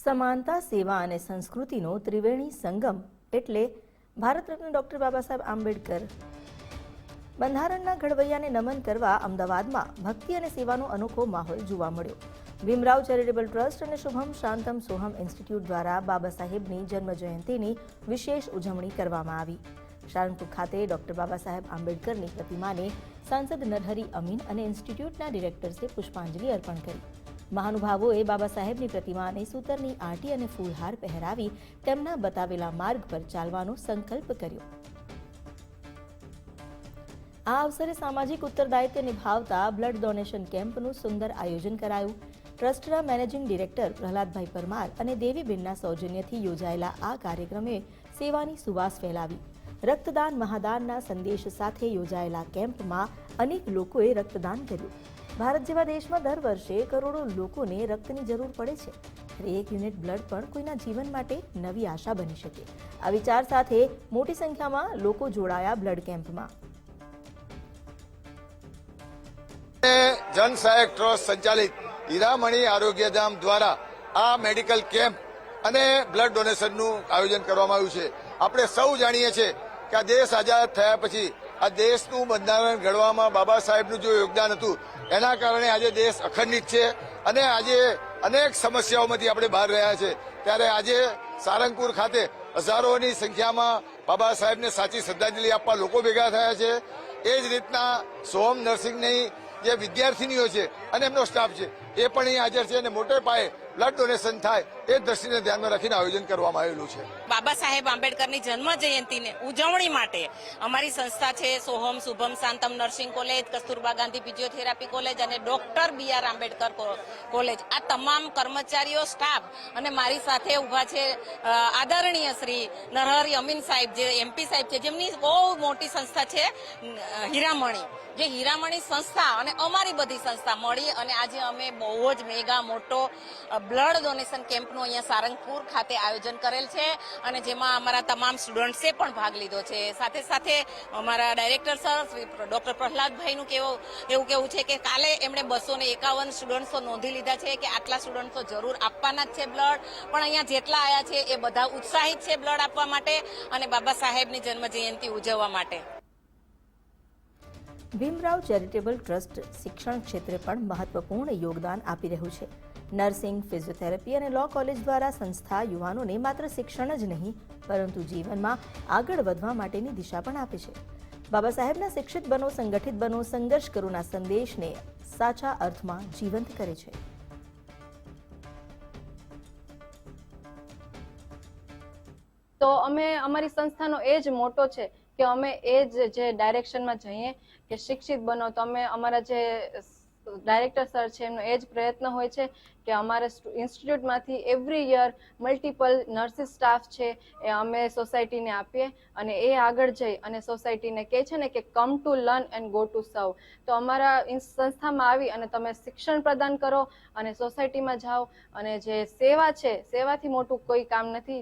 સમાનતા, સેવા અને સંસ્કૃતિનો ત્રિવેણી સંગમ એટલે ભારત રત્ન ડોક્ટર બાબા સાહેબ આંબેડકર બંધારણના ઘડવૈયાને નમન કરવા અમદાવાદમાં ભક્તિ અને સેવાનો અનોખો માહોલ જોવા મળ્યો. ભીમરાવ ચેરિટેબલ ટ્રસ્ટ અને શુભમ શાંતમ સોહમ ઇન્સ્ટિટ્યૂટ દ્વારા બાબા સાહેબની જન્મજયંતિની વિશેષ ઉજવણી કરવામાં આવી. સારંગપુર ખાતે ડોક્ટર બાબા સાહેબ આંબેડકરની પ્રતિમાને સાંસદ નરહરી અમીન અને ઇન્સ્ટિટ્યૂટના ડિરેક્ટર્સે પુષ્પાંજલિ અર્પણ કરી. મહાનુભાવોએ બાબા સાહેબની પ્રતિમાને સૂતરની આંટી અને ફૂલહાર પહેરાવી તેમના બતાવેલા માર્ગ પર ચાલવાનો સંકલ્પ કર્યો. આ અવસરે સામાજિક ઉત્તરદાયિત્વ નિભાવતા બ્લડ ડોનેશન કેમ્પનું સુંદર આયોજન કરાયું. ટ્રસ્ટના મેનેજિંગ ડિરેક્ટર પ્રહલાદભાઈ પરમાર અને દેવીબેનના સૌજન્યથી યોજાયેલા આ કાર્યક્રમે સેવાની સુવાસ ફેલાવી. રક્તદાન મહાદાનના સંદેશ સાથે યોજાયેલા કેમ્પમાં અનેક લોકોએ રક્તદાન કર્યું. ભારત જેવા દેશમાં દર વર્ષે કરોડો લોકોને રક્તની જરૂર પડે છે. એક યુનિટ બ્લડ પણ કોઈના જીવન માટે નવી આશા બની શકે. આ વિચાર સાથે મોટી સંખ્યામાં લોકો જોડાયા બ્લડ કેમ્પમાં. જન સહાયક ટ્રસ્ટ સંચાલિત હીરામણી આરોગ્યધામ દ્વારા આ મેડિકલ કેમ્પ અને બ્લડ ડોનેશનનું આયોજન કરવામાં આવ્યું છે. આપણે સૌ જાણીએ છીએ કે આ દેશ આઝાદ થયા પછી આ દેશનું બંધારણ ઘડવામાં બાબા સાહેબનું જે યોગદાન હતું એના કારણે આજે દેશ અખંડિત છે અને આજે અનેક સમસ્યાઓમાંથી આપણે બહાર રહ્યા છે. ત્યારે આજે સારંગપુર ખાતે હજારોની સંખ્યામાં બાબા સાહેબને સાચી શ્રદ્ધાંજલિ આપવા લોકો ભેગા થયા છે. એ જ રીતના સોહમ નર્સિંગની જે વિદ્યાર્થીનીઓ છે અને એમનો સ્ટાફ છે એ પણ અહીં હાજર છે અને મોટે પાયે બ્લડ ડોનેશન થાય એ દ્રષ્ટિને ધ્યાનમાં રાખીને આયોજન કરવામાં આવેલું છે. બાબા સાહેબ આંબેડકરની જન્મ જયંતિને ઉજવણી માટે અમારી સંસ્થા છે Soham Shubham Shantam nursing college, Kasturba Gandhi physiotherapy college અને ડોક્ટર BR આંબેડકર કોલેજ, આ તમામ કર્મચારીઓ, સ્ટાફ અને મારી સાથે ઉભા છે આદરણીય શ્રી નરહરી અમીન સાહેબ, જે MP સાહેબ છે, જેમની બહુ મોટી સંસ્થા છે હીરામણી. જે હીરામણી સંસ્થા અને અમારી બધી સંસ્થા મળી અને આજે અમે બહુ જ મેગા મોટો બ્લડ ડોનેશન કેમ્પનું અહીંયા સારંગપુર ખાતે આયોજન કરેલ છે અને જેમાં અમારા તમામ સ્ટુડન્ટ્સે પણ ભાગ લીધો છે. સાથે સાથે અમારા ડાયરેક્ટર સર શ્રી ડોક્ટર પ્રહલાદભાઈનું એવું કેવું છે કે કાલે એમણે 251 સ્ટુડન્ટ્સો નોંધી લીધા છે કે આટલા સ્ટુડન્ટ્સો જરૂર આપવાના જ છે બ્લડ. પણ અહીંયા જેટલા આવ્યા છે એ બધા ઉત્સાહિત છે બ્લડ આપવા માટે અને બાબા સાહેબની જન્મ જયંતિ ઉજવવા માટે. ભીમરાવ ચેરિટેબલ ટ્રસ્ટ શિક્ષણ ક્ષેત્રે પણ મહત્વપૂર્ણ યોગદાન આપી રહ્યું છે. નર્સિંગ, ફિઝિયોથેરાપી અને લો કોલેજ દ્વારા સંસ્થા યુવાનોને માત્ર શિક્ષણ જ નહીં પરંતુ જીવનમાં આગળ વધવા માટેની દિશા પણ આપે છે. બાબા સાહેબના શિક્ષિત બનો, સંગઠિત બનો, સંઘર્ષ કરોના સંદેશને સાચા અર્થમાં જીવંત કરે છે. તો અમે અમારી સંસ્થાનો એ જ મોટો છે કે અમે એ જે ડાયરેક્શનમાં જઈએ કે શિક્ષિત બનો. તો અમે અમારા જે ડાયરેક્ટર સર છે એમનો એ જ પ્રયત્ન હોય છે કે અમારા ઇન્સ્ટિટ્યૂટમાંથી every year multiple nurses staff છે એ અમે સોસાયટીને આપીએ અને એ આગળ જઈ અને સોસાયટીને કહે છે ને કે come to learn and go to serve. તો અમારા સંસ્થામાં આવી અને તમે શિક્ષણ પ્રદાન કરો અને સોસાયટીમાં જાઓ અને જે સેવા છે, સેવાથી મોટું કોઈ કામ નથી.